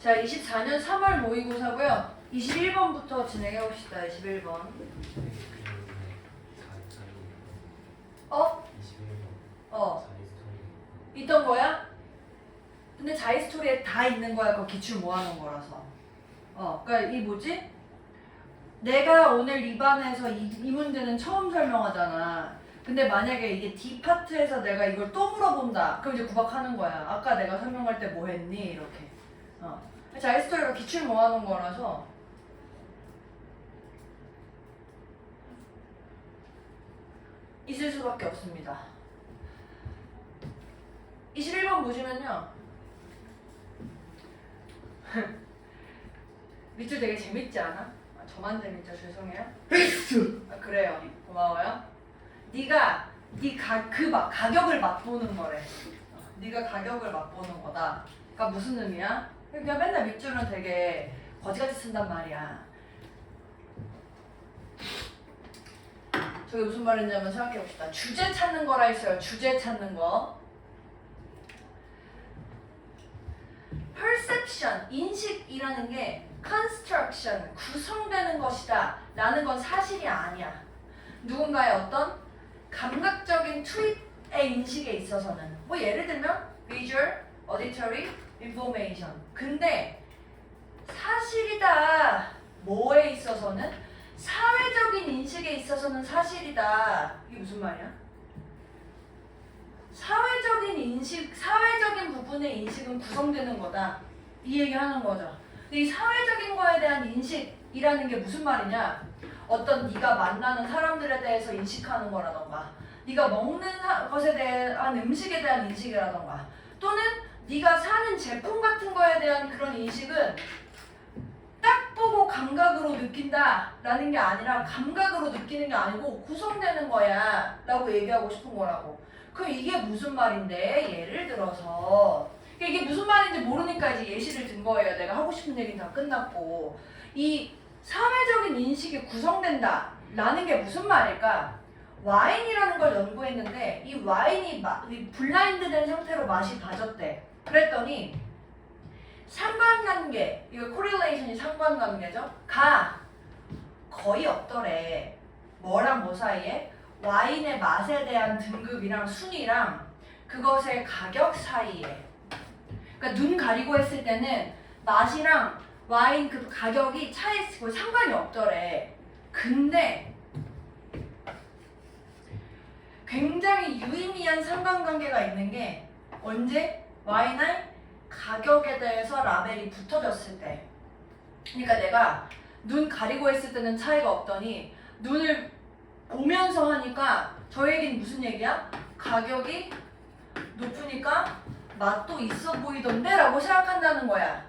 자, 24년 3월 모의고사고요. 21번부터 진행해 봅시다. 21번. 어? 있던 거야? 근데 자이스토리에 다 있는 거야. 그거 기출 모아놓은 거라서. 그러니까 이 뭐지? 내가 오늘 이 반에서 이 문제는 처음 설명하잖아. 근데 만약에 이게 D파트에서 내가 이걸 또 물어본다. 그럼 이제 구박하는 거야. 아까 내가 설명할 때 뭐 했니? 이렇게. 자이스토리가 기출 모아놓은 거라서 있을 수밖에 없습니다. 21번 보시면요. 밑줄 되게 재밌지 않아? 저만 재밌죠? 죄송해요. 그래요. 고마워요. 네가 가격을 맛보는 거래. 네가 가격을 맛보는 거다. 그러니까 무슨 의미야? 그냥 맨날 밑줄은 되게 거지같이 쓴단 말이야. 저게 무슨 말인지 생각해봅시다. 주제 찾는 거라 했어요. 주제 찾는 거. perception, 인식이라는 게 construction, 구성되는 것이다 라는 건 사실이 아니야. 누군가의 어떤 감각적인 투입의 인식에 있어서는 뭐 예를 들면 visual, auditory, information. 근데 사실이다 뭐에 있어서는? 사회적인 인식에 있어서는 사실이다. 이게 무슨 말이야? 사회적인 인식, 사회적인 부분의 인식은 구성되는 거다. 이 얘기 하는 거죠. 근데 이 사회적인 거에 대한 인식이라는 게 무슨 말이냐? 어떤 네가 만나는 사람들에 대해서 인식하는 거라던가, 네가 먹는 것에 대한 음식에 대한 인식이라던가, 또는 네가 사는 제품 같은 거에 대한 그런 인식은 딱 보고 감각으로 느낀다 라는 게 아니라 감각으로 느끼는 게 아니고 구성되는 거야 라고 얘기하고 싶은 거라고. 그럼 이게 무슨 말인데? 예를 들어서 이게 무슨 말인지 모르니까 이제 예시를 든 거예요. 내가 하고 싶은 얘기는 다 끝났고. 이 사회적인 인식이 구성된다 라는 게 무슨 말일까? 와인이라는 걸 연구했는데 이 와인이 블라인드 된 상태로 맛이 봐졌대. 그랬더니 상관관계, 이거 코릴레이션이 상관관계죠? 가 거의 없더래. 뭐랑 뭐 사이에? 와인의 맛에 대한 등급이랑 순위랑 그것의 가격 사이에. 그러니까 눈 가리고 했을 때는 맛이랑 와인 그 가격이 차이고 상관이 없더래. 근데 굉장히 유의미한 상관관계가 있는 게 언제? 와인의 가격에 대해서 라벨이 붙어졌을 때. 그러니까 내가 눈 가리고 했을 때는 차이가 없더니 눈을 보면서 하니까 저 얘기는 무슨 얘기야? 가격이 높으니까 맛도 있어 보이던데? 라고 생각한다는 거야.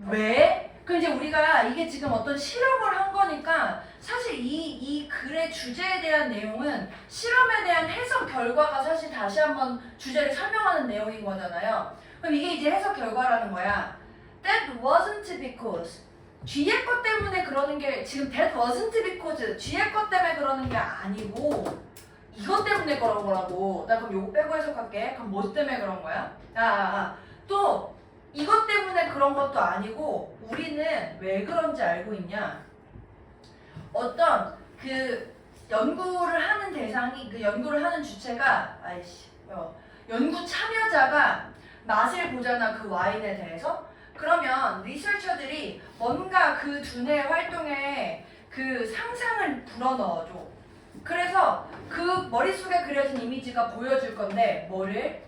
왜? 그럼 이제 우리가 이게 지금 어떤 실험을 한 거니까 사실 이 글의 주제에 대한 내용은 실험에 대한 해석 결과가 사실 다시 한번 주제를 설명하는 내용인 거잖아요. 그럼 이게 이제 해석 결과라는 거야. That wasn't because. 뒤에 것 때문에 그러는 게 지금 that wasn't because 뒤에 것 때문에 그러는 게 아니고 이것 때문에 그런 거라고. 나 그럼 요거 빼고 해석할게. 그럼 뭐 때문에 그런 거야? 또 이것 때문에 그런 것도 아니고 우리는 왜 그런지 알고 있냐? 어떤 그 연구를 하는 대상이 그 연구를 하는 주체가 연구 참여자가 맛을 보잖아 그 와인에 대해서. 그러면 리서처들이 뭔가 그 두뇌 활동에 그 상상을 불어넣어줘. 그래서 그 머릿속에 그려진 이미지가 보여줄 건데 뭐를?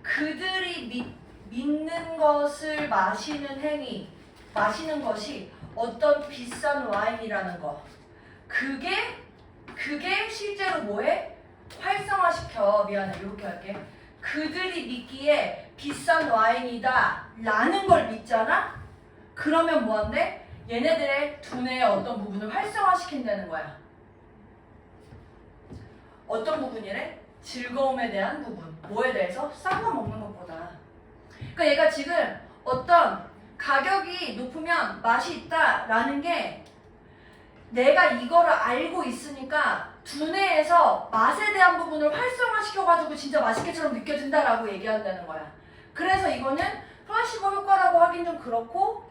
그들이 믿는 것을 마시는 행위, 마시는 것이 어떤 비싼 와인이라는 거. 그게 실제로 뭐해? 활성화시켜. 미안해, 이렇게 할게. 그들이 믿기에 비싼 와인이다 라는 걸 믿잖아? 그러면 뭐한대? 얘네들의 두뇌의 어떤 부분을 활성화시킨다는 거야. 어떤 부분이래? 즐거움에 대한 부분. 뭐에 대해서? 싼 거 먹는 것보다. 그러니까 얘가 지금 어떤 가격이 높으면 맛이 있다 라는 게 내가 이거를 알고 있으니까 두뇌에서 맛에 대한 부분을 활성화시켜가지고 진짜 맛있게처럼 느껴진다라고 얘기한다는 거야. 그래서 이거는 플라시보 효과라고 하긴 좀 그렇고,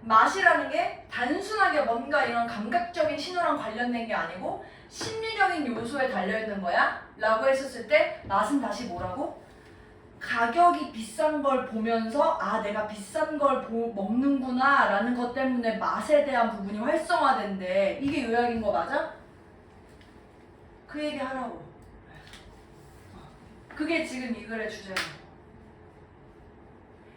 맛이라는 게 단순하게 뭔가 이런 감각적인 신호랑 관련된 게 아니고 심리적인 요소에 달려있는 거야 라고 했었을 때 맛은 다시 뭐라고? 가격이 비싼 걸 보면서 아 내가 비싼 걸 먹는구나 라는 것 때문에 맛에 대한 부분이 활성화된대. 이게 요약인 거 맞아? 그 얘기 하라고. 그게 지금 이 글의 주제야.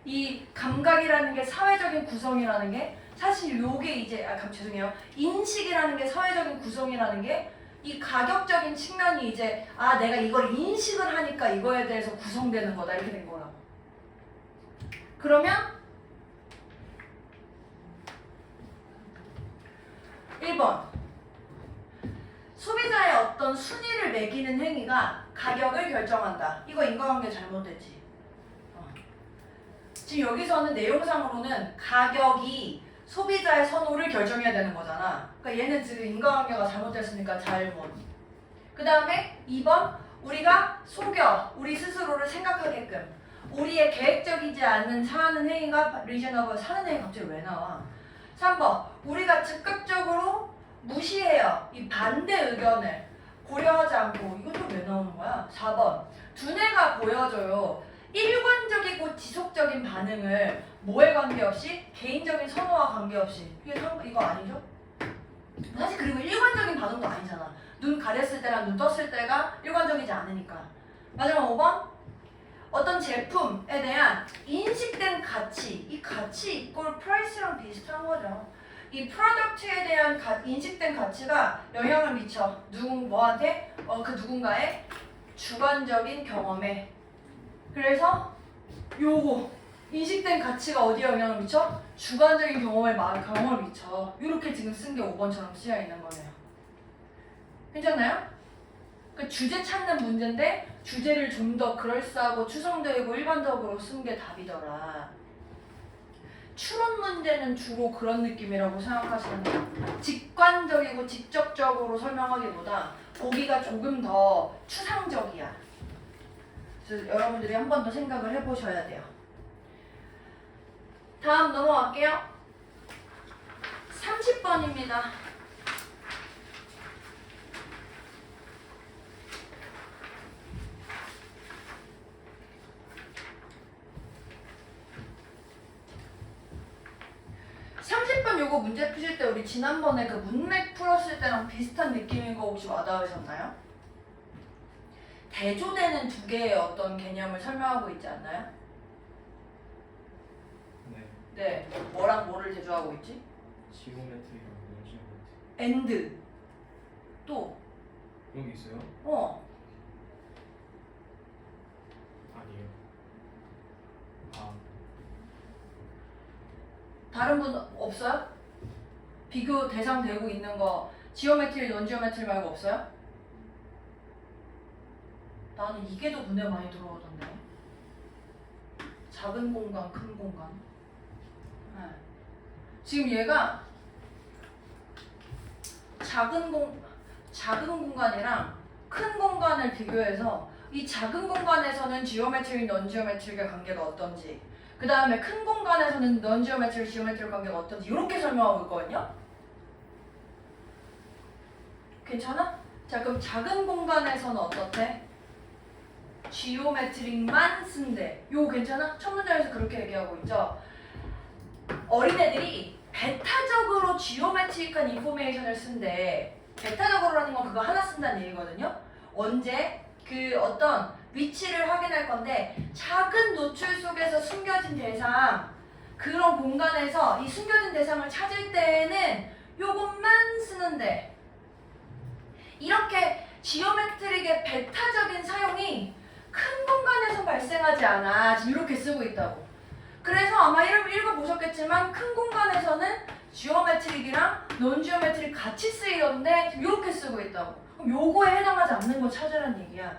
이 감각이라는 게 사회적인 구성이라는 게 사실 요게 이제 죄송해요. 인식이라는 게 사회적인 구성이라는 게 이 가격적인 측면이 이제 아 내가 이걸 인식을 하니까 이거에 대해서 구성되는 거다 이렇게 된 거라고. 그러면 1번 소비자의 어떤 순위를 매기는 행위가 가격을 결정한다. 이거 인과관계 잘못됐지. 지금 여기서는 내용상으로는 가격이 소비자의 선호를 결정해야 되는 거잖아. 그러니까 얘는 지금 인과관계가 잘못됐으니까 잘못. 그 다음에 2번 우리가 속여 우리 스스로를 생각하게끔 우리의 계획적이지 않은 사는 행위가 리저너블 사는 행위 갑자기 왜 나와? 3번 우리가 즉각적으로 무시해요. 이 반대 의견을 고려하지 않고 이것도 왜 나오는 거야? 4번 두뇌가 보여줘요. 일관적이고 지속적인 반응을 뭐에 관계없이? 개인적인 선호와 관계없이. 이거 아니죠? 사실 그리고 일관적인 반응도 아니잖아. 눈 가렸을 때랑 눈 떴을 때가 일관적이지 않으니까. 마지막 5번 어떤 제품에 대한 인식된 가치. 이 가치 이꼴 프라이스랑 비슷한 거죠. 이 프로덕트에 대한 인식된 가치가 영향을 미쳐. 뭐한테? 그 누군가의 주관적인 경험에. 그래서 요거 인식된 가치가 어디에 영향을 미쳐? 주관적인 경험을 미쳐. 이렇게 지금 쓴 게 5번처럼 쓰여 있는 거네요. 괜찮나요? 그 주제 찾는 문제인데 주제를 좀 더 그럴싸하고 추상적이고 일반적으로 쓴 게 답이더라. 추론 문제는 주로 그런 느낌이라고 생각하시면 돼요. 직관적이고 직접적으로 설명하기보다 보기가 조금 더 추상적이야. 그래서 여러분들이 한 번 더 생각을 해보셔야 돼요. 다음 넘어갈게요. 30번입니다. 요거 문제 푸실 때 우리 지난번에 그 문맥 풀었을 때랑 비슷한 느낌인 거 혹시 와닿으셨나요? 대조되는 두 개의 어떤 개념을 설명하고 있지 않나요? 네. 뭐랑 뭐를 대조하고 있지? 지오메트리랑 논지오메트리. 엔드. 또. 그런 게 있어요? 아니에요. 다른 분 없어요? 비교 대상 되고 있는 거 지오메트리, 논지오메트리 말고 없어요? 나는 이게 더 눈에 많이 들어오던데. 작은 공간, 큰 공간. 네. 지금 얘가 작은 공간이랑 큰 공간을 비교해서 이 작은 공간에서는 지오메트리, 논지오메트리의 관계가 어떤지, 그 다음에 큰 공간에서는 논지오메트리, 지오메트리 관계가 어떤지 이렇게 설명하고 있거든요. 괜찮아? 자, 그럼 작은 공간에서는 어떻대? 지오메트릭만 쓴대. 요거 괜찮아? 첫 문장에서 그렇게 얘기하고 있죠. 어린애들이 배타적으로 지오메트릭한 인포메이션을 쓴대. 배타적으로라는 건 그거 하나 쓴다는 얘기거든요. 언제? 그 어떤 위치를 확인할 건데 작은 노출 속에서 숨겨진 대상, 그런 공간에서 이 숨겨진 대상을 찾을 때에는 요것만 쓰는데, 이렇게 지오메트릭의 배타적인 사용이 큰 공간에서 발생하지 않아. 지금 이렇게 쓰고 있다고. 그래서 아마 읽어보셨겠지만 큰 공간에서는 지오메트릭이랑 논지오메트릭 같이 쓰이던데 지금 이렇게 쓰고 있다고. 그럼 요거에 해당하지 않는 거 찾으라는 얘기야.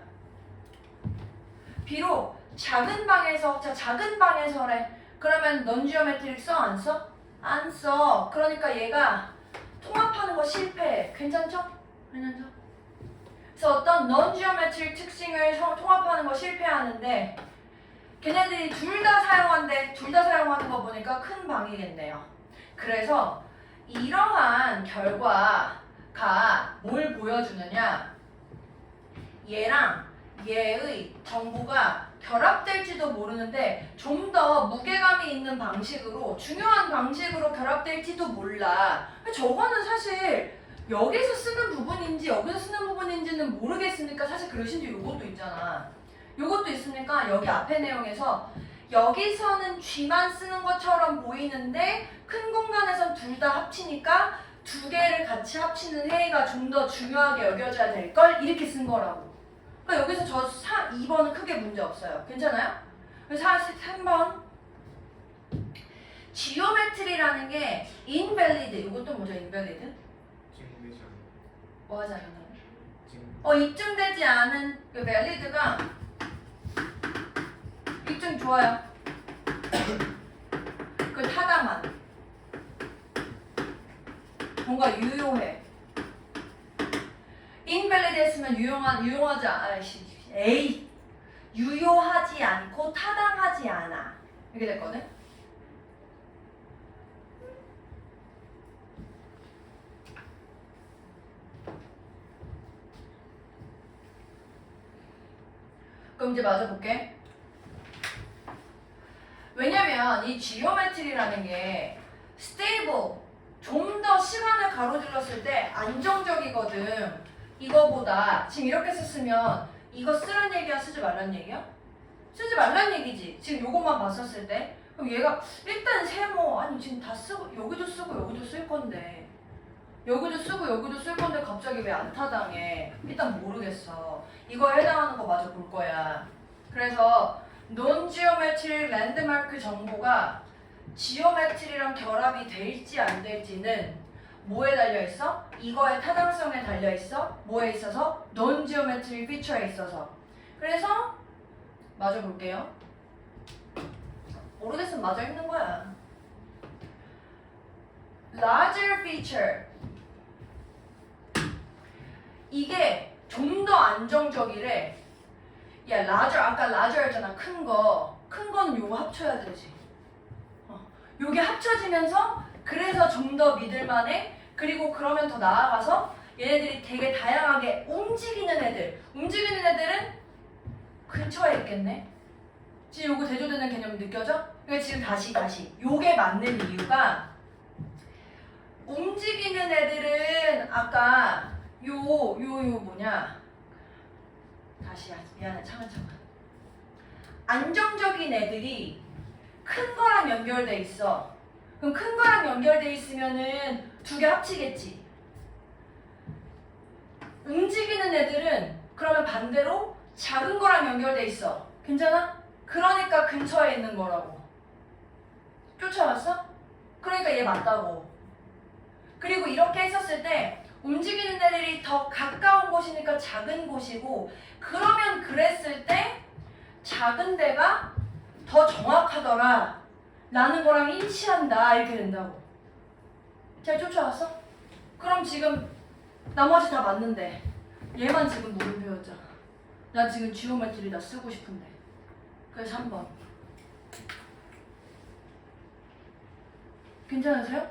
비록 작은 방에서래. 그러면 논지오메트릭 써? 안 써? 안 써. 그러니까 얘가 통합하는 거 실패해. 괜찮죠? 괜찮죠? 그래서 어떤 non-geometric 특징을 통합하는 거 실패하는데 걔네들이 둘 다 사용한데 둘 다 사용하는 거 보니까 큰 방이겠네요. 그래서 이러한 결과가 뭘 보여주느냐, 얘랑 얘의 정보가 결합될지도 모르는데 좀 더 무게감이 있는 방식으로, 중요한 방식으로 결합될지도 몰라. 저거는 사실 여기서 쓰는 부분인지 여기서 쓰는 부분인지는 모르겠으니까 사실 그러신지 요것도 있잖아. 요것도 있으니까 여기 앞에 내용에서 여기서는 G만 쓰는 것처럼 보이는데 큰 공간에선 둘 다 합치니까 두 개를 같이 합치는 행위가 좀 더 중요하게 여겨져야 될 걸 이렇게 쓴 거라고. 그러니까 여기서 저 2번은 크게 문제 없어요. 괜찮아요? 그래서 3번 지오메트리라는 게 invalid, 이것도 뭐죠? invalid? 지금되지 않아요. 뭐 하지 않나요? 지금 입증되지 않은 그 valid가 입증 좋아요. 그 타당한, 뭔가 유효해. invalid 했으면 유용하지 유효하지 않고 타당하지 않아. 이렇게 됐거든? 그럼 이제 맞아볼게. 왜냐면 이 지오메트리라는 게 stable, 좀 더 시간을 가로질렀을 때 안정적이거든. 이거보다 지금 이렇게 썼으면 이거 쓰란 얘기야, 쓰지 말란 얘기야? 쓰지 말란 얘기지. 지금 요것만 봤었을 때. 그럼 얘가 일단 세모, 아니 지금 다 쓰고 여기도 쓰고 여기도 쓸 건데 여기도 쓰고 여기도 쓸 건데 갑자기 왜 안 타당해? 일단 모르겠어. 이거에 해당하는 거 마저 볼 거야. 그래서 non-geometric landmark 정보가 지오메트리랑 결합이 될지 안 될지는 뭐에 달려있어? 이거의 타당성에 달려있어? 뭐에 있어서? non-geometric feature에 있어서. 그래서 마저 볼게요. 모르겠으면 마저 읽는 거야. larger feature, 이게 좀 더 안정적이래. 야, larger, 아까 larger였잖아. 큰 거는 요거 합쳐야 되지. 요게 합쳐지면서 그래서 좀 더 믿을만해. 그리고 그러면 더 나아가서 얘네들이 되게 다양하게 움직이는 애들은 근처에 있겠네. 지금 요거 대조되는 개념 느껴져? 그러니까 지금 다시 요게 맞는 이유가, 움직이는 애들은 아까 요 뭐냐, 다시 미안해, 차근차근. 안정적인 애들이 큰 거랑 연결돼 있어. 그럼 큰 거랑 연결돼 있으면은 두 개 합치겠지. 움직이는 애들은 그러면 반대로 작은 거랑 연결돼 있어. 괜찮아? 그러니까 근처에 있는 거라고. 쫓아왔어? 그러니까 얘 맞다고. 그리고 이렇게 했었을 때 움직이는 애들이 더 가까운 곳이니까 작은 곳이고, 그러면 그랬을 때 작은 데가 더 정확하더라 라는 거랑 일치한다, 이렇게 된다고. 잘 쫓아왔어? 그럼 지금 나머지 다 맞는데 얘만 지금 물음표였잖아. 난 지금 지오메트리 다 쓰고 싶은데. 그래서 3번. 괜찮으세요?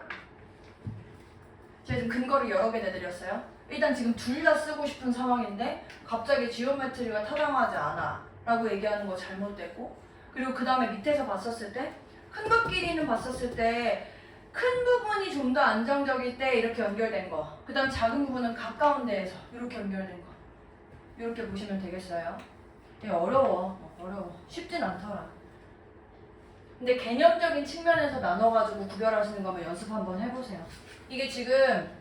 제가 지금 근거를 여러 개 내드렸어요. 일단 지금 둘 다 쓰고 싶은 상황인데 갑자기 지오메트리가 타당하지 않아 라고 얘기하는 거 잘못됐고, 그리고 그 다음에 밑에서 봤었을 때 큰 것끼리는 봤었을 때 큰 부분이 좀 더 안정적일 때 이렇게 연결된 거, 그 다음 작은 부분은 가까운 데에서 이렇게 연결된 거, 이렇게 보시면 되겠어요. 되게 어려워. 쉽진 않더라. 근데 개념적인 측면에서 나눠가지고 구별하시는 거면 연습 한번 해보세요. 이게 지금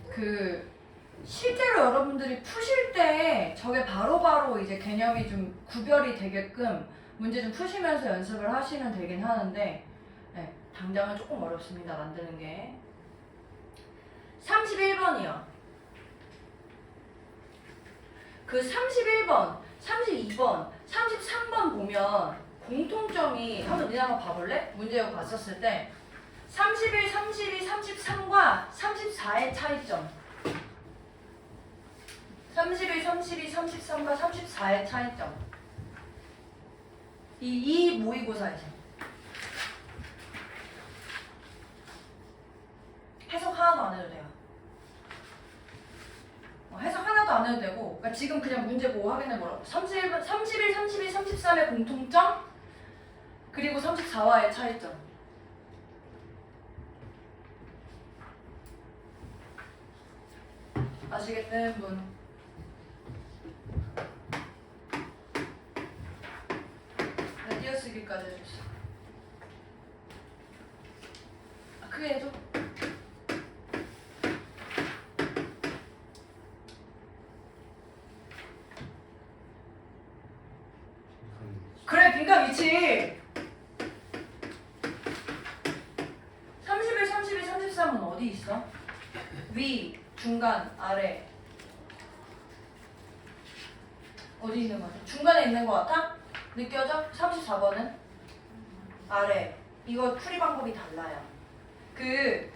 그 실제로 여러분들이 푸실 때 저게 바로바로 이제 개념이 좀 구별이 되게끔 문제 좀 푸시면서 연습을 하시면 되긴 하는데, 네, 당장은 조금 어렵습니다, 만드는 게. 31번이요. 그 31번, 32번, 33번 보면 공통점이, 한번 니네 한번 봐볼래? 문제を봤었을 때 31, 32, 33과 34의 차이점. 31, 32, 33과 34의 차이점. 이 모의고사에서. 해석 하나도 안 해도 돼요. 해석 하나도 안 해도 되고, 그러니까 지금 그냥 문제 보고 확인해 보라고. 31, 32, 33의 공통점, 그리고 34와의 차이점. 아시겠는 분? 네, 띄어쓰기까지 해줬어. 크게 해줘. 그래, 빈칸 위치. 31, 32, 33은 어디 있어? 위, 중간, 아래. 어디 있는 거 같아? 중간에 있는 거 같아? 느껴져? 34번은? 아래. 이거 풀이 방법이 달라요. 그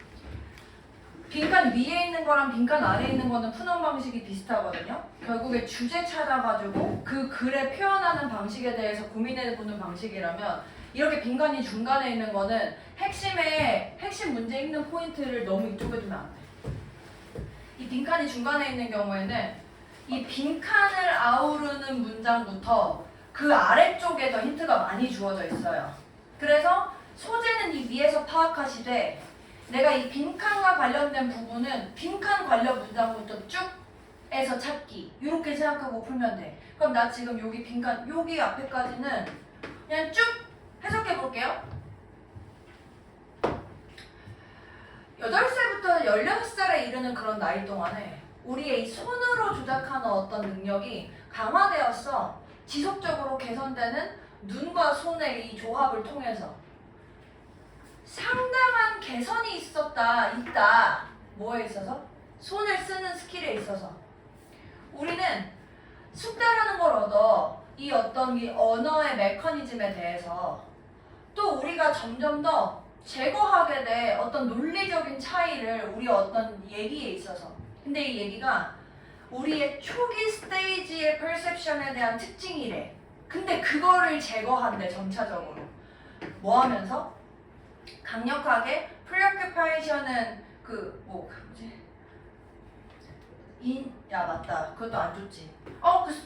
빈칸 위에 있는 거랑 빈칸 아래에 있는 거는 푸는 방식이 비슷하거든요. 결국에 주제 찾아가지고 그 글에 표현하는 방식에 대해서 고민해보는 방식이라면, 이렇게 빈칸이 중간에 있는 거는 핵심 문제 읽는 포인트를 너무 이쪽에 두면 안 돼. 이 빈칸이 중간에 있는 경우에는 이 빈칸을 아우르는 문장부터 그 아래쪽에 더 힌트가 많이 주어져 있어요. 그래서 소재는 이 위에서 파악하시되, 내가 이 빈칸과 관련된 부분은 빈칸 관련 문장부터 쭉 해서 찾기, 이렇게 생각하고 풀면 돼. 그럼 나 지금 여기 빈칸, 여기 앞에까지는 그냥 쭉 해석해 볼게요. 8살부터 16살에 이르는 그런 나이 동안에 우리의 이 손으로 조작하는 어떤 능력이 강화되었어. 지속적으로 개선되는 눈과 손의 이 조합을 통해서 상당한 개선이 있다. 뭐에 있어서? 손을 쓰는 스킬에 있어서. 우리는 숙달하는 걸 얻어 이 어떤 이 언어의 메커니즘에 대해서, 또 우리가 점점 더 제거하게 돼 어떤 논리적인 차이를 우리 어떤 얘기에 있어서. 근데 이 얘기가 우리의 초기 스테이지의 퍼셉션에 대한 특징이래. 근데 그거를 제거한대, 점차적으로. 뭐 하면서? 강력하게 preoccupation은 야 맞다, 그것도 안 좋지.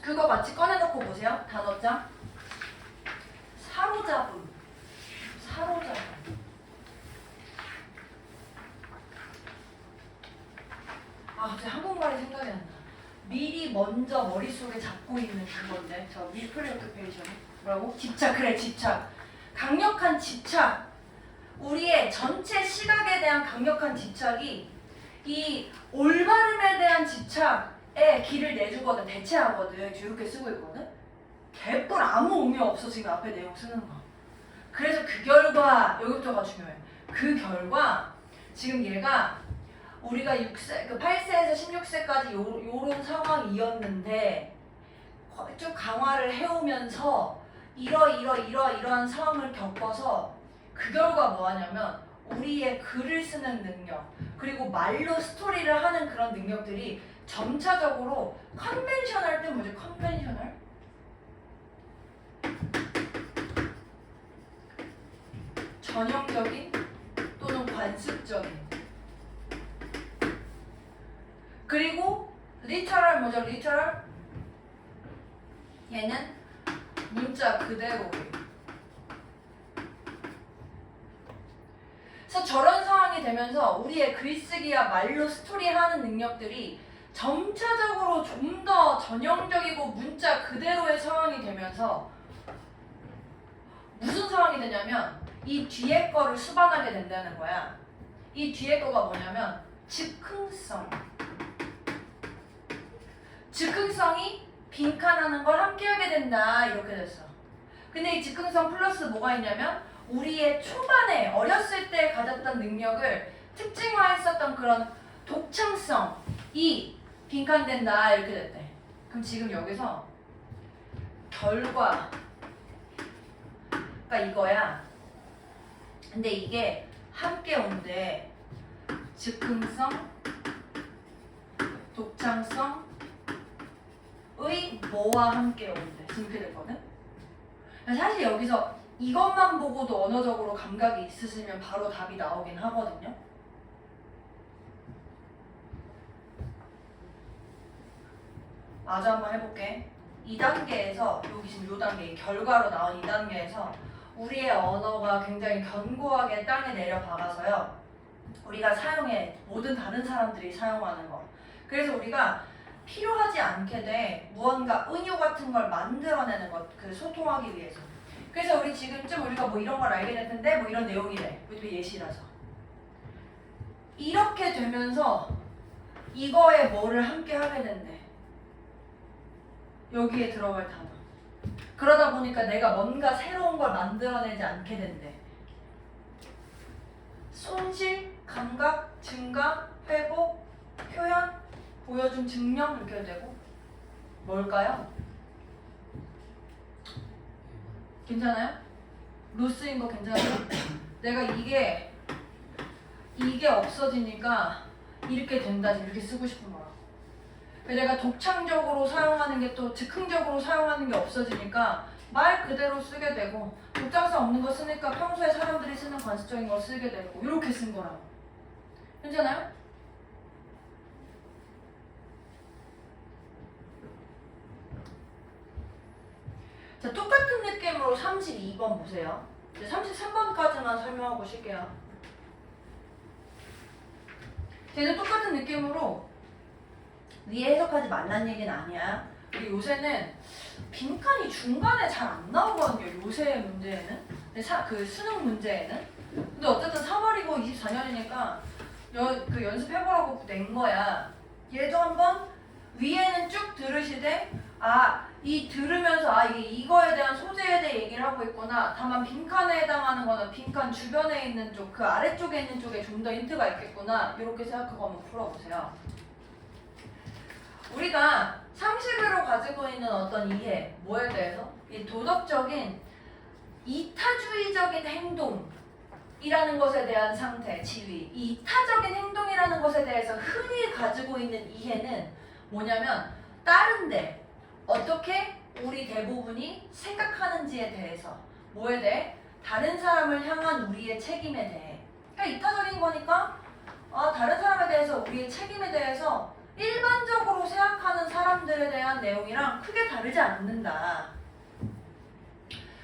그거 같이 꺼내놓고 보세요. 단어장. 사로잡음. 갑자기 한국말이 생각이 안 나. 미리 먼저 머릿속에 잡고 있는 그건데, 저 preoccupation 뭐라고? 집착. 그래, 집착. 강력한 집착. 우리의 전체 시각에 대한 강력한 집착이 이 올바름에 대한 집착에 길을 내주거든, 대체하거든. 이렇게 쓰고 있거든. 개뿔 아무 의미 없어, 지금 앞에 내용 쓰는 거. 그래서 그 결과, 여기부터가 중요해. 그 결과, 지금 얘가 우리가 8세에서 16세까지 요런 상황이었는데 쭉 강화를 해오면서 이러한 상황을 겪어서 그 결과 뭐 하냐면, 우리의 글을 쓰는 능력, 그리고 말로 스토리를 하는 그런 능력들이 점차적으로 컨벤셔널 때 뭐지? 컨벤셔널? 전형적인 또는 관습적인, 그리고 리터럴 뭐죠? 리터럴? 얘는 문자 그대로예요. 그래서 저런 상황이 되면서 우리의 글쓰기와 말로 스토리하는 능력들이 점차적으로 좀 더 전형적이고 문자 그대로의 상황이 되면서 무슨 상황이 되냐면, 이 뒤에 거를 수반하게 된다는 거야. 이 뒤에 거가 뭐냐면 즉흥성. 즉흥성이 빈칸하는 걸 함께하게 된다, 이렇게 됐어. 근데 이 즉흥성 플러스 뭐가 있냐면, 우리의 초반에 어렸을 때 가졌던 능력을 특징화했었던 그런 독창성이 빈칸된다, 이렇게 됐대. 그럼 지금 여기서 결과가 이거야. 근데 이게 함께 온대. 즉흥성, 독창성, 뭐와 함께 온대. 지금 이렇게 됐거든? 사실 여기서 이것만 보고도 언어적으로 감각이 있으시면 바로 답이 나오긴 하거든요. 마저 한번 해볼게. 2단계에서 여기 지금 이 단계 결과로 나온 2단계에서 우리의 언어가 굉장히 견고하게 땅에 내려 박아서요. 우리가 사용해 모든 다른 사람들이 사용하는 거. 그래서 우리가 필요하지 않게 돼 무언가 은유 같은 걸 만들어내는 것, 그 소통하기 위해서. 그래서 우리 지금쯤 우리가 뭐 이런 걸 알게 됐는데 뭐 이런 내용이래. 우리 예시라서. 이렇게 되면서 이거에 뭐를 함께 하게 된대. 여기에 들어갈 단어. 그러다 보니까 내가 뭔가 새로운 걸 만들어내지 않게 된대. 손실, 감각, 증가, 회복, 표현, 보여준 증명 이렇게 되고. 뭘까요? 괜찮아요? 로스인 거 괜찮아요? 내가 이게 없어지니까 이렇게 된다. 이렇게 쓰고 싶은 거야. 내가 독창적으로 사용하는 게 또 즉흥적으로 사용하는 게 없어지니까 말 그대로 쓰게 되고, 독창성 없는 거 쓰니까 평소에 사람들이 쓰는 관습적인 거 쓰게 되고, 이렇게 쓴 거라고. 괜찮아요? 자, 똑같은 느낌으로 32번 보세요. 이제 33번까지만 설명하고 쉴게요. 쟤는 똑같은 느낌으로 위에 해석하지 말란 얘기는 아니야. 우리 요새는 빈칸이 중간에 잘 안 나오거든요. 요새 문제에는. 그 수능 문제에는. 근데 어쨌든 3월이고 24년이니까 그 연습해보라고 낸 거야. 얘도 한번 위에는 쭉 들으시되, 이 들으면서 이게 이거에 대한 소재에 대해 얘기를 하고 있구나. 다만 빈칸에 해당하는 거는 빈칸 주변에 있는 쪽, 그 아래쪽에 있는 쪽에 좀 더 힌트가 있겠구나. 이렇게 생각하고 한번 풀어보세요. 우리가 상식으로 가지고 있는 어떤 이해, 뭐에 대해서? 이 도덕적인 이타주의적인 행동이라는 것에 대한 상태, 지위. 이 이타적인 행동이라는 것에 대해서 흔히 가지고 있는 이해는 뭐냐면, 다른데 어떻게 우리 대부분이 생각하는지에 대해서. 뭐에 대해? 다른 사람을 향한 우리의 책임에 대해. 그러니까 이타적인 거니까 다른 사람에 대해서 우리의 책임에 대해서 일반적으로 생각하는 사람들에 대한 내용이랑 크게 다르지 않는다.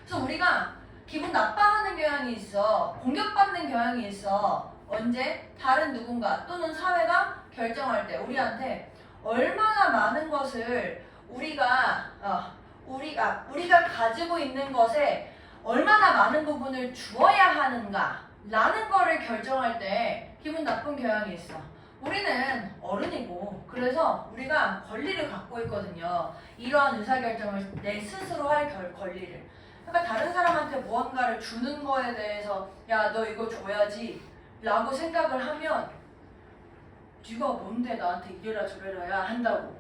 그래서 우리가 기분 나빠하는 경향이 있어. 공격받는 경향이 있어. 언제? 다른 누군가 또는 사회가 결정할 때 우리한테 얼마나 많은 것을 우리가 가지고 있는 것에 얼마나 많은 부분을 주어야 하는가 라는 거를 결정할 때 기분 나쁜 경향이 있어. 우리는 어른이고, 그래서 우리가 권리를 갖고 있거든요. 이러한 의사결정을 내 스스로 할 권리를. 그러니까 다른 사람한테 무언가를 주는 거에 대해서 야, 너 이거 줘야지 라고 생각을 하면 네가 뭔데 나한테 이래라 저래라야 한다고.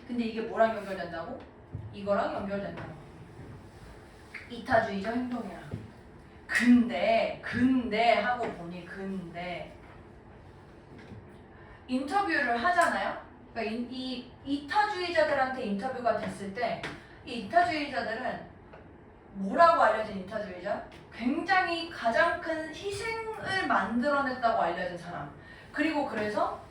근데 이게 뭐랑 연결된다고? 이거랑 연결된다고. 이타주의적 행동이야. 근데 하고 보니 근데 인터뷰를 하잖아요. 그러니까 이 이타주의자들한테 인터뷰가 됐을 때 이 이타주의자들은 뭐라고 알려진 이타주의자? 굉장히 가장 큰 희생을 만들어냈다고 알려진 사람. 그리고 그래서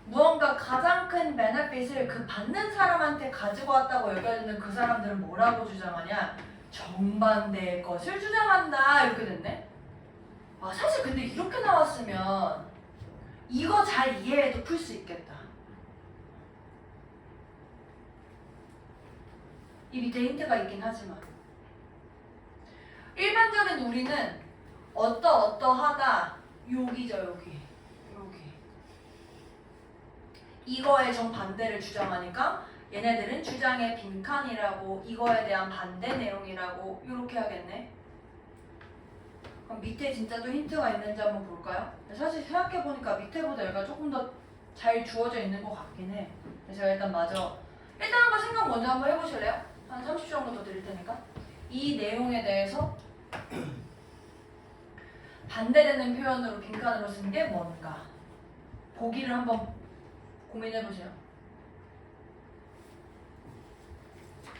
무언가 가장 큰 베네핏을 그 받는 사람한테 가지고 왔다고 여겨지는 그 사람들은 뭐라고 주장하냐? 정반대의 것을 주장한다. 이렇게 됐네. 사실 근데 이렇게 나왔으면 이거 잘 이해해도 풀 수 있겠다. 이 밑에 힌트가 있긴 하지만 일반적인 우리는 어떠하다 여기죠. 여기 이거에 정반대를 주장하니까 얘네들은 주장의 빈칸이라고, 이거에 대한 반대 내용이라고 이렇게 하겠네. 그럼 밑에 진짜 또 힌트가 있는지 한번 볼까요? 사실 생각해보니까 밑에보다 여기가 조금 더 잘 주어져 있는 것 같긴 해. 제가 일단 한번 생각 먼저 한번 해보실래요? 한 30초 정도 더 드릴 테니까. 이 내용에 대해서 반대되는 표현으로 빈칸으로 쓴 게 뭔가. 보기를 한번 고민해보세요.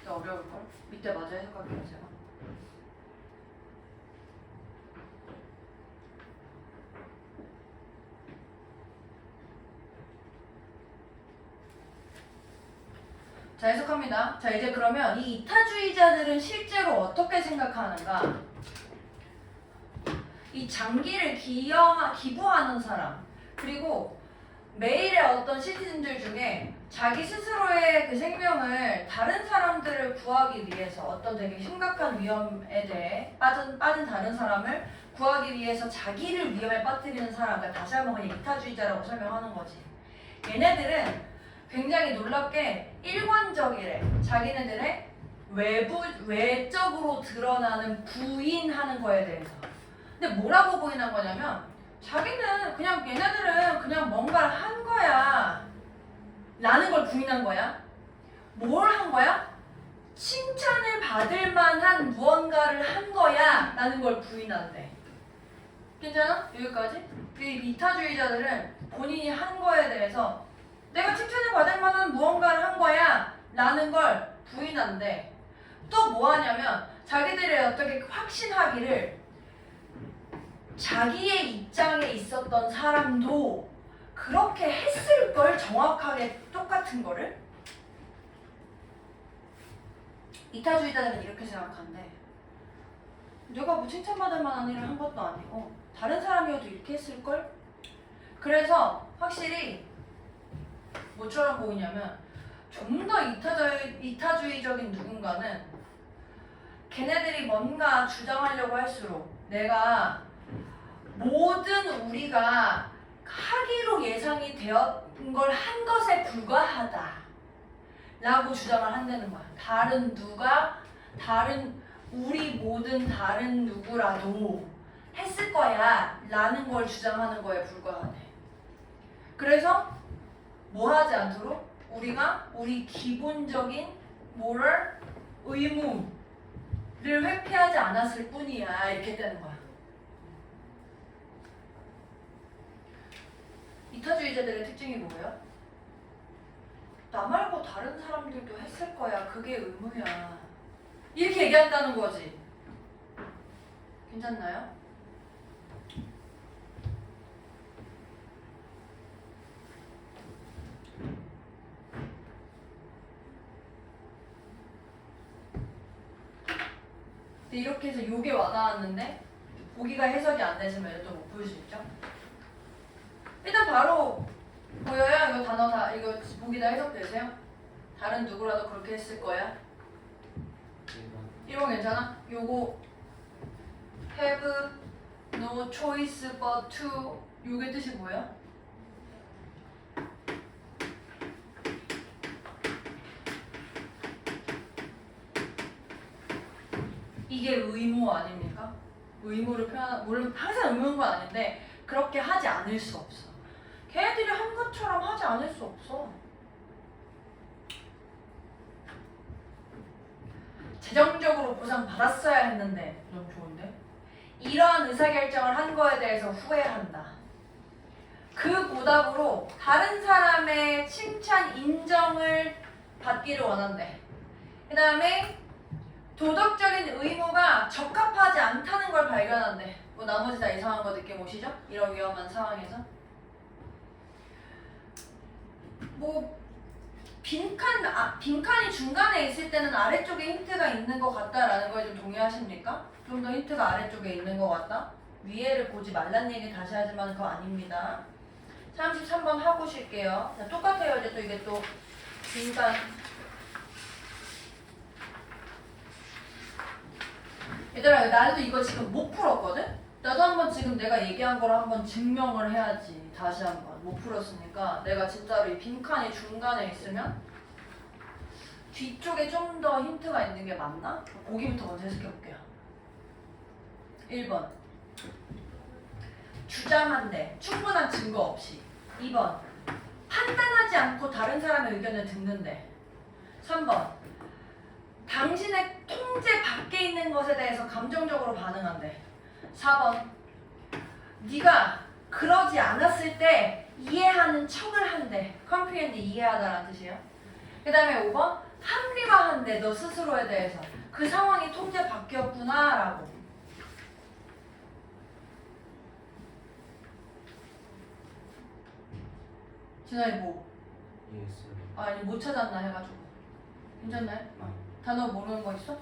진짜 어려울걸? 밑에 마저 해석할게요 제가. 자, 해석합니다. 자, 이제 그러면 이 이타주의자들은 실제로 어떻게 생각하는가? 이 장기를 기부하는 사람, 그리고 매일의 어떤 시티즌들 중에 자기 스스로의 그 생명을 다른 사람들을 구하기 위해서 어떤 되게 심각한 위험에 대해 빠진 다른 사람을 구하기 위해서 자기를 위험에 빠뜨리는 사람, 그러니까 다시 한번 그냥 이타주의자라고 설명하는 거지. 얘네들은 굉장히 놀랍게 일관적이래. 자기네들의 외적으로 드러나는 부인하는 거에 대해서. 근데 뭐라고 부인한 거냐면 자기는 그냥 얘네들은 그냥 뭔가를 한 거야 라는 걸 부인한 거야. 뭘 한 거야? 칭찬을 받을 만한 무언가를 한 거야 라는 걸 부인한대. 괜찮아? 여기까지? 이 이타주의자들은 본인이 한 거에 대해서 내가 칭찬을 받을 만한 무언가를 한 거야 라는 걸 부인한대. 또 뭐 하냐면 자기들의 어떻게 확신하기를 자기의 입장에 있었던 사람도 그렇게 했을 걸, 정확하게 똑같은 거를. 이타주의자들은 이렇게 생각한대. 내가 뭐 칭찬받을 만한 일을 한 것도 아니고 다른 사람이어도 이렇게 했을 걸. 그래서 확실히 뭐처럼 보이냐면 좀 더 이타주의적인 누군가는 걔네들이 뭔가 주장하려고 할수록 내가 모든 우리가 하기로 예상이 되었던 걸 한 것에 불과하다 라고 주장을 한다는 거야. 우리 모든 다른 누구라도 했을 거야 라는 걸 주장하는 거에 불과하대. 그래서 뭐 하지 않도록 우리가 우리 기본적인 모럴 의무를 회피하지 않았을 뿐이야 이렇게 되는 거야. 이타주의자들의 특징이 뭐예요? 나 말고 다른 사람들도 했을 거야. 그게 의무야. 이렇게 얘기한다는 거지. 괜찮나요? 이렇게 해서 요게 와닿았는데 보기가 해석이 안 되시면 또 못 볼 수 있죠? 일단 바로 보여요? 이거 단어 다 이거 보기 다 해석되세요? 다른 누구라도 그렇게 했을 거야? 1번 괜찮아? 요거 have no choice but to 요게 뜻이 뭐예요? 이게 의무 아닙니까? 의무를 표현하는, 물론 항상 의무인 건 아닌데 그렇게 하지 않을 수 없어. 걔네들이 한 것처럼 하지 않을 수 없어. 재정적으로 보상받았어야 했는데. 너무 좋은데? 이러한 의사결정을 한 거에 대해서 후회한다. 그 보답으로 다른 사람의 칭찬, 인정을 받기를 원한대. 그 다음에 도덕적인 의무가 적합하지 않다는 걸 발견한대. 뭐 나머지 다 이상한 거 느낌 오시죠? 이런 위험한 상황에서. 뭐 빈칸이 중간에 있을 때는 아래쪽에 힌트가 있는 것 같다라는 거에 좀 동의하십니까? 좀 더 힌트가 아래쪽에 있는 것 같다? 위에를 보지 말란 얘기 다시 하지만 그거 아닙니다. 33번 하고 쉴게요. 자, 똑같아요. 이제 또 이게 또 빈칸. 얘들아, 나도 이거 지금 못 풀었거든? 나도 한번 지금 내가 얘기한 걸 한번 증명을 해야지. 다시 한번. 못 풀었으니까 내가 진짜로 이 빈칸이 중간에 있으면 뒤쪽에 좀 더 힌트가 있는 게 맞나? 보기부터 먼저 해석해볼게요. 1번 주장한데 충분한 증거 없이. 2번 판단하지 않고 다른 사람의 의견을 듣는데. 3번 당신의 통제 밖에 있는 것에 대해서 감정적으로 반응한대. 4번 네가 그러지 않았을 때 이해하는 척을 한대. comprehend 이해하다라는 뜻이에요. 그 다음에 5번 합리화한대 너 스스로에 대해서. 그 상황이 통제 밖이었구나 라고. 진아이 뭐? 이해했어요. 아니 못 찾았나 해가지고. 괜찮나요? 단어 모르는 거 있어?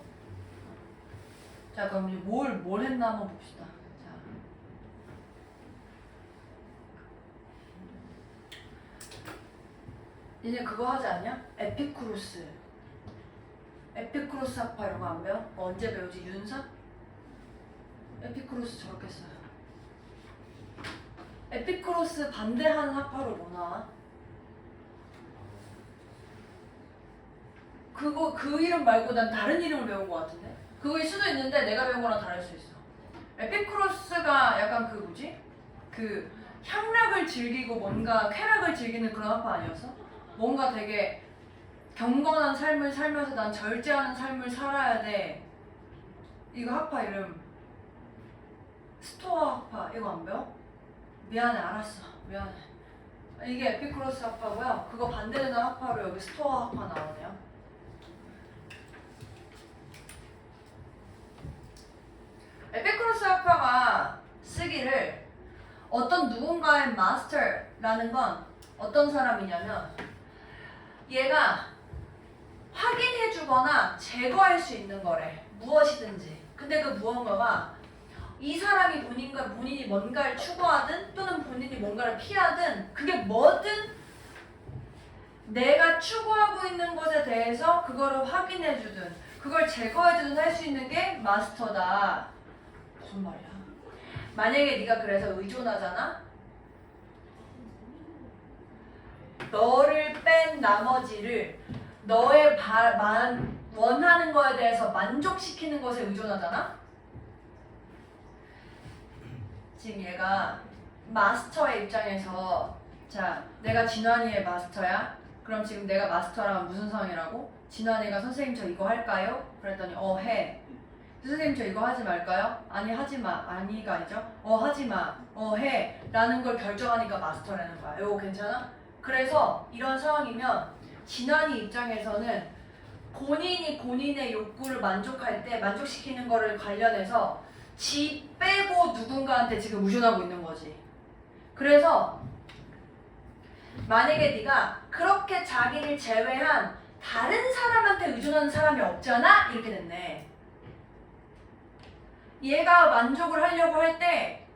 자 그럼 이제 뭘 했나 한번 봅시다. 자. 이제 그거 하지 않냐? 에피쿠로스. 에피쿠로스 학파 이런 거 안 배워? 언제 배우지? 윤사? 에피쿠로스 저렇게 써요. 에피쿠로스 반대하는 학파로 뭐 나와? 그거 그 이름 말고 난 다른 이름을 배운 것 같은데? 그거일 수도 있는데 내가 배운 거랑 다를 수 있어. 에피쿠로스가 약간 그 뭐지? 그 향락을 즐기고 뭔가 쾌락을 즐기는 그런 학파 아니었어? 뭔가 되게 경건한 삶을 살면서 난 절제하는 삶을 살아야 돼. 이거 학파 이름 스토아 학파. 이거 안 배워? 미안해. 알았어. 미안해. 이게 에피쿠로스 학파고요. 그거 반대되는 학파로 여기 스토아 학파 나오네요. 에피쿠로스 학파가 쓰기를 어떤 누군가의 마스터라는 건 어떤 사람이냐면 얘가 확인해주거나 제거할 수 있는 거래. 무엇이든지. 근데 그 무언가가 이 사람이 본인이 뭔가를 추구하든 또는 본인이 뭔가를 피하든 그게 뭐든 내가 추구하고 있는 것에 대해서 그거를 확인해주든 그걸 제거해주든 할 수 있는 게 마스터다. 무슨 말이야? 만약에 네가 그래서 의존하잖아? 너를 뺀 나머지를 너의 원하는 거에 대해서 만족시키는 것에 의존하잖아? 지금 얘가 마스터의 입장에서 자, 내가 진환이의 마스터야? 그럼 지금 내가 마스터라면 무슨 상황이라고? 진환이가 선생님 저 이거 할까요? 그랬더니 해. 선생님 저 이거 하지 말까요? 아니 하지마. 아니가 아니죠? 하지마. 해. 라는 걸 결정하니까 마스터라는 거야. 이거 괜찮아? 그래서 이런 상황이면 진환이 입장에서는 본인이 본인의 욕구를 만족할 때 만족시키는 거를 관련해서 지 빼고 누군가한테 지금 의존하고 있는 거지. 그래서 만약에 네가 그렇게 자기를 제외한 다른 사람한테 의존하는 사람이 없잖아? 이렇게 됐네. 얘가 만족을 하려고 할 때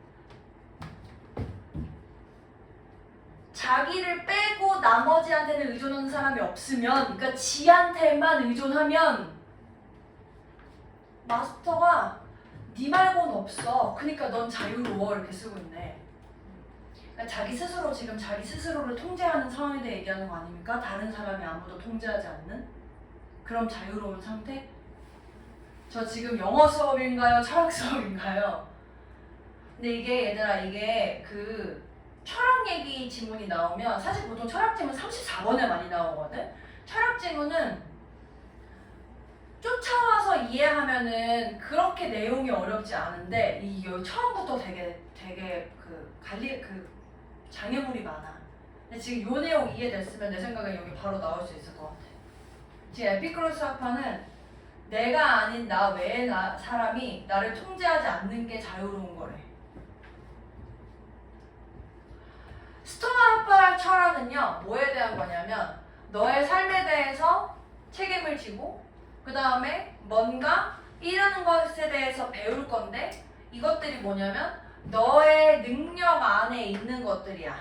자기를 빼고 나머지한테는 의존하는 사람이 없으면, 그러니까 지한테만 의존하면 마스터가 네 말고는 없어. 그러니까 넌 자유로워. 이렇게 쓰고 있네. 그러니까 자기 스스로 지금 자기 스스로를 통제하는 상황에 대해 얘기하는 거 아닙니까? 다른 사람이 아무도 통제하지 않는 그럼 자유로운 상태? 저 지금 영어 수업인가요? 철학 수업인가요? 근데 이게 얘들아 이게 그 철학 얘기 지문이 나오면 사실 보통 철학 지문 34번에 많이 나오거든? 철학 지문은 쫓아와서 이해하면은 그렇게 내용이 어렵지 않은데 이게 처음부터 되게 그 장애물이 많아. 근데 지금 요 내용 이해됐으면 내 생각엔 여기 바로 나올 수 있을 것 같아. 지금 에피쿠로스 학파는 내가 아닌 나 외의 사람이 나를 통제하지 않는 게 자유로운 거래. 스토아 학파 철학은요 뭐에 대한 거냐면 너의 삶에 대해서 책임을 지고 그 다음에 뭔가 이루는 것에 대해서 배울 건데 이것들이 뭐냐면 너의 능력 안에 있는 것들이야.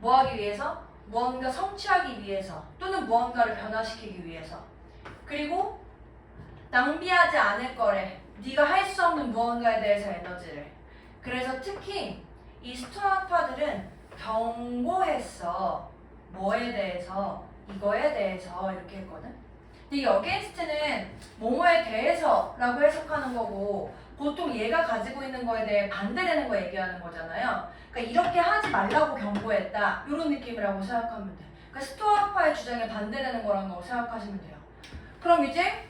뭐 하기 위해서? 무언가 성취하기 위해서 또는 무언가를 변화시키기 위해서. 그리고 낭비하지 않을 거래. 네가 할 수 없는 무언가에 대해서 에너지를. 그래서 특히 이 스토아파들은 경고했어. 뭐에 대해서? 이거에 대해서 이렇게 했거든. 근데 이 어게인스트는 뭐뭐에 대해서라고 해석하는 거고 보통 얘가 가지고 있는 거에 대해 반대되는 거 얘기하는 거잖아요. 그러니까 이렇게 하지 말라고 경고했다. 이런 느낌이라고 생각하면 돼. 그러니까 스토아파의 주장에 반대되는 거라고 생각하시면 돼요. 그럼 이제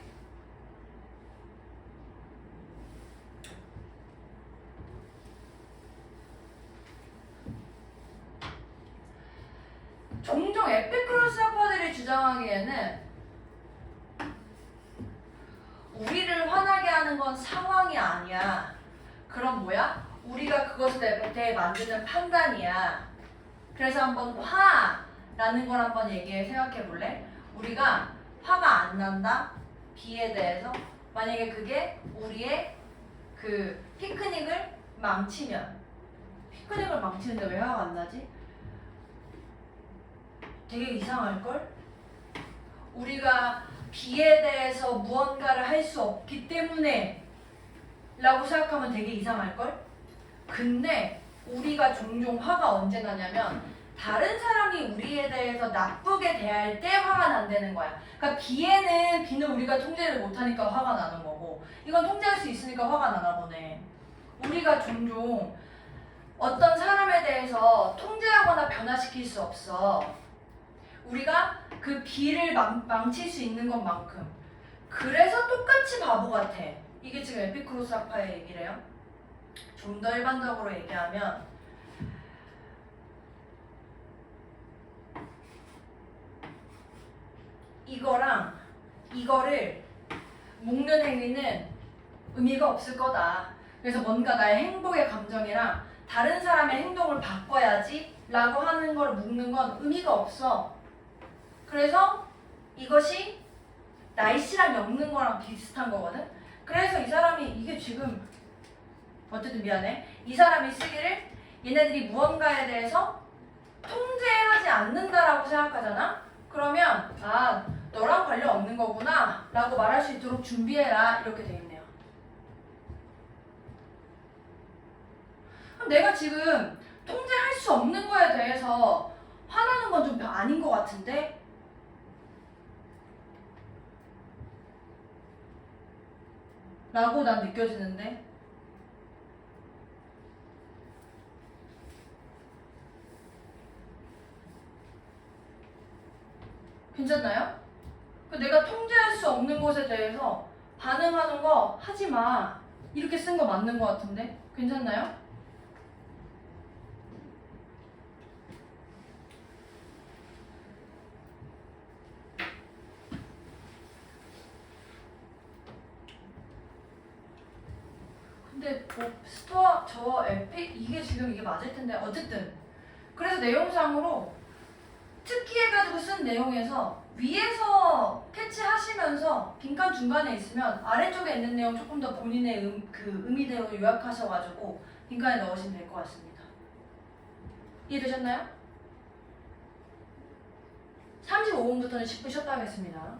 종종 에피쿠로스 학파들이 주장하기에는 화라는 건 상황이 아니야. 그럼 뭐야? 우리가 그것에 대해 만드는 판단이야. 그래서 한번 화라는 걸 한번 생각해 볼래? 우리가 화가 안 난다? B에 대해서 만약에 그게 우리의 그 피크닉을 망치면, 피크닉을 망치는데 왜 화가 안 나지? 되게 이상할걸? 우리가 B에 대해서 무언가를 할 수 없기 때문에 라고 생각하면 되게 이상할걸? 근데 우리가 종종 화가 언제 나냐면 다른 사람이 우리에 대해서 나쁘게 대할 때 화가 난다는 거야. 그러니까 B는 우리가 통제를 못하니까 화가 나는 거고, 이건 통제할 수 있으니까 화가 나나 보네. 우리가 종종 어떤 사람에 대해서 통제하거나 변화시킬 수 없어. 우리가 그 B를 망칠 수 있는 것만큼. 그래서 똑같이 바보 같아. 이게 지금 에피쿠로스 학파의 얘기래요. 좀 더 일반적으로 얘기하면 이거랑 이거를 묶는 행위는 의미가 없을 거다. 그래서 뭔가 나의 행복의 감정이랑 다른 사람의 행동을 바꿔야지 라고 하는 걸 묶는 건 의미가 없어. 그래서 이것이 날씨랑 엮는 거랑 비슷한 거거든. 그래서 이 사람이 이게 지금 어쨌든 미안해. 이 사람이 쓰기를 얘네들이 무언가에 대해서 통제하지 않는다라고 생각하잖아. 그러면 너랑 관련 없는 거구나 라고 말할 수 있도록 준비해라 이렇게 돼 있네요. 그럼 내가 지금 통제할 수 없는 거에 대해서 화나는 건 좀 아닌 것 같은데? 라고 난 느껴지는데? 괜찮나요? 내가 통제할 수 없는 것에 대해서 반응하는 거 하지 마. 이렇게 쓴 거 맞는 것 같은데? 괜찮나요? 근데 스토아 저 에픽 이게 지금 이게 맞을 텐데 어쨌든 그래서 내용상으로 특기해가지고 쓴 내용에서 위에서 캐치하시면서 빈칸 중간에 있으면 아래쪽에 있는 내용 조금 더 본인의 그 의미대로 요약하셔가지고 빈칸에 넣으시면 될 것 같습니다. 이해되셨나요? 35분부터는 10분 쉬었다 하겠습니다.